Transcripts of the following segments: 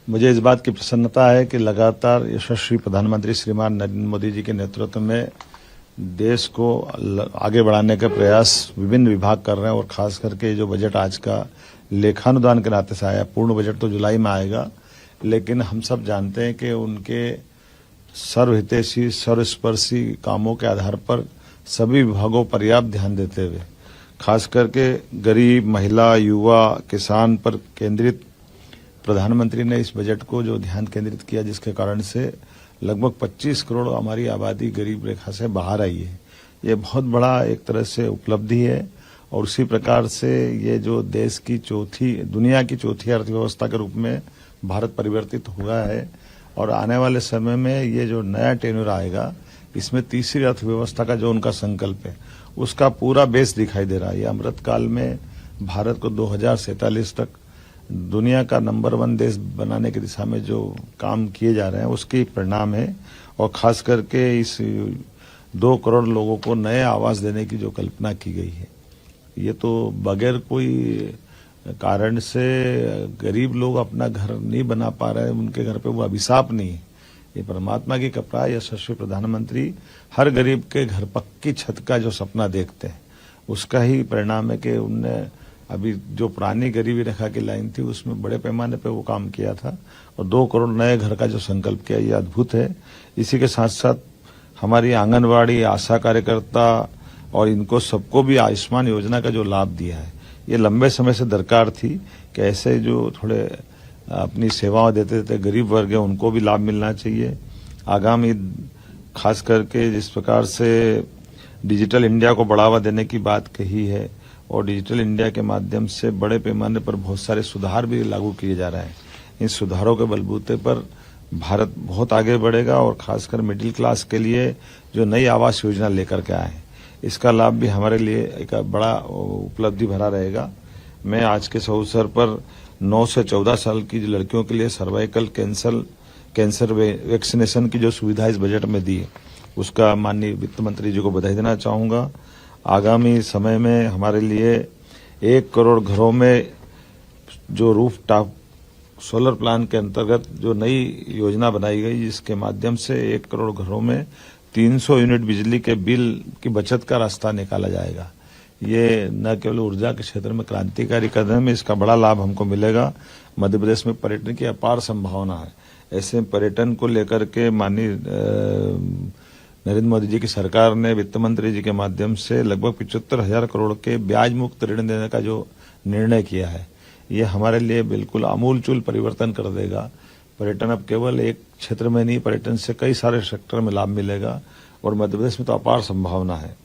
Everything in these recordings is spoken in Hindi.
मुझे इस बात की प्रसन्नता है कि लगातार यशस्वी प्रधानमंत्री श्रीमान नरेंद्र मोदी जी के नेतृत्व में देश को आगे बढ़ाने का प्रयास विभिन्न विभाग कर रहे हैं और खास करके जो बजट आज का लेखानुदान के नाते से आया, पूर्ण बजट तो जुलाई में आएगा, लेकिन हम सब जानते हैं कि उनके सर्वहितैषी सर्वस्पर्शी कामों के आधार पर सभी विभागों पर्याप्त ध्यान देते हुए खास करके गरीब, महिला, युवा, किसान पर केंद्रित प्रधानमंत्री ने इस बजट को जो ध्यान केंद्रित किया, जिसके कारण से लगभग 25 करोड़ हमारी आबादी गरीब रेखा से बाहर आई है। ये बहुत बड़ा एक तरह से उपलब्धि है और उसी प्रकार से ये जो देश की दुनिया की चौथी अर्थव्यवस्था के रूप में भारत परिवर्तित हुआ है और आने वाले समय में ये जो नया टेन्योर आएगा, इसमें तीसरी अर्थव्यवस्था का जो उनका संकल्प है, उसका पूरा बेस दिखाई दे रहा है। ये अमृतकाल में भारत को 2047 तक दुनिया का नंबर 1 देश बनाने की दिशा में जो काम किए जा रहे हैं, उसके परिणाम है। और खास करके इस 2 करोड़ लोगों को नए आवास देने की जो कल्पना की गई है, ये तो बगैर कोई कारण से गरीब लोग अपना घर नहीं बना पा रहे हैं, उनके घर पे वो अभिशाप नहीं है, ये परमात्मा की कृपा है। यशस्वी प्रधानमंत्री हर गरीब के घर पक्की छत का जो सपना देखते हैं, उसका ही परिणाम है कि उनने अभी जो पुरानी गरीबी रेखा की लाइन थी, उसमें बड़े पैमाने पे वो काम किया था और 2 करोड़ नए घर का जो संकल्प किया, ये अद्भुत है। इसी के साथ साथ हमारी आंगनवाड़ी, आशा कार्यकर्ता और इनको सबको भी आयुष्मान योजना का जो लाभ दिया है, ये लंबे समय से दरकार थी कि ऐसे जो थोड़े अपनी सेवाएं देते देते गरीब वर्ग है, उनको भी लाभ मिलना चाहिए। आगामी खास करके जिस प्रकार से डिजिटल इंडिया को बढ़ावा देने की बात कही है और डिजिटल इंडिया के माध्यम से बड़े पैमाने पर बहुत सारे सुधार भी लागू किए जा रहे हैं, इन सुधारों के बलबूते पर भारत बहुत आगे बढ़ेगा और खासकर मिडिल क्लास के लिए जो नई आवास योजना लेकर के आए हैं, इसका लाभ भी हमारे लिए एक बड़ा उपलब्धि भरा रहेगा। मैं आज के इस अवसर पर 9 से 14 साल की जो लड़कियों के लिए सर्वाइकल कैंसर वैक्सीनेशन की जो सुविधा इस बजट में दी है, उसका माननीय वित्त मंत्री जी को बधाई देना चाहूंगा। आगामी समय में हमारे लिए 1 करोड़ घरों में जो रूफ टॉप सोलर प्लान के अंतर्गत जो नई योजना बनाई गई, जिसके माध्यम से 1 करोड़ घरों में 300 यूनिट बिजली के बिल की बचत का रास्ता निकाला जाएगा। ये न केवल ऊर्जा के क्षेत्र में क्रांतिकारी कदम है, इसका बड़ा लाभ हमको मिलेगा। मध्य प्रदेश में पर्यटन की अपार संभावना है। ऐसे पर्यटन को लेकर के माननीय नरेंद्र मोदी जी की सरकार ने वित्त मंत्री जी के माध्यम से लगभग 75,000 करोड़ के ब्याज मुक्त ऋण देने का जो निर्णय किया है, ये हमारे लिए बिल्कुल आमूलचूल परिवर्तन कर देगा। पर्यटन अब केवल एक क्षेत्र में नहीं, पर्यटन से कई सारे सेक्टर में लाभ मिलेगा और मध्य प्रदेश में तो अपार संभावना है।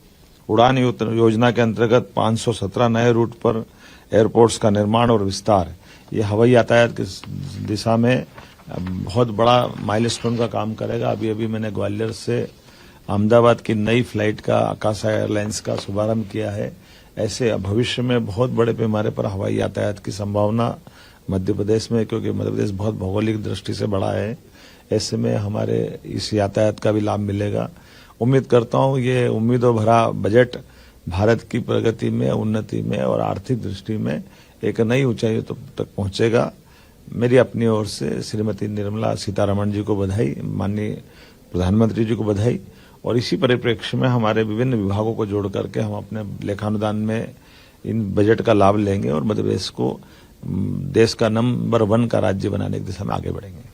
उड़ान योजना के अंतर्गत 517 नए रूट पर एयरपोर्ट्स का निर्माण और विस्तार, ये हवाई यातायात की दिशा में बहुत बड़ा माइलस्टोन का काम करेगा। अभी मैंने ग्वालियर से अहमदाबाद की नई फ्लाइट का आकाशा एयरलाइंस का शुभारंभ किया है। ऐसे भविष्य में बहुत बड़े पैमाने पर हवाई यातायात की संभावना मध्य प्रदेश में, क्योंकि मध्य प्रदेश बहुत भौगोलिक दृष्टि से बड़ा है, ऐसे में हमारे इस यातायात का भी लाभ मिलेगा। उम्मीद करता हूं ये उम्मीदों भरा बजट भारत की प्रगति में, उन्नति में और आर्थिक दृष्टि में एक नई ऊंचाई तक पहुंचेगा। मेरी अपनी ओर से श्रीमती निर्मला सीतारमण जी को बधाई, माननीय प्रधानमंत्री जी को बधाई। और इसी परिप्रेक्ष्य में हमारे विभिन्न विभागों को जोड़ करके हम अपने लेखानुदान में इन बजट का लाभ लेंगे और मध्य प्रदेश को देश का नंबर 1 का राज्य बनाने की दिशा में आगे बढ़ेंगे।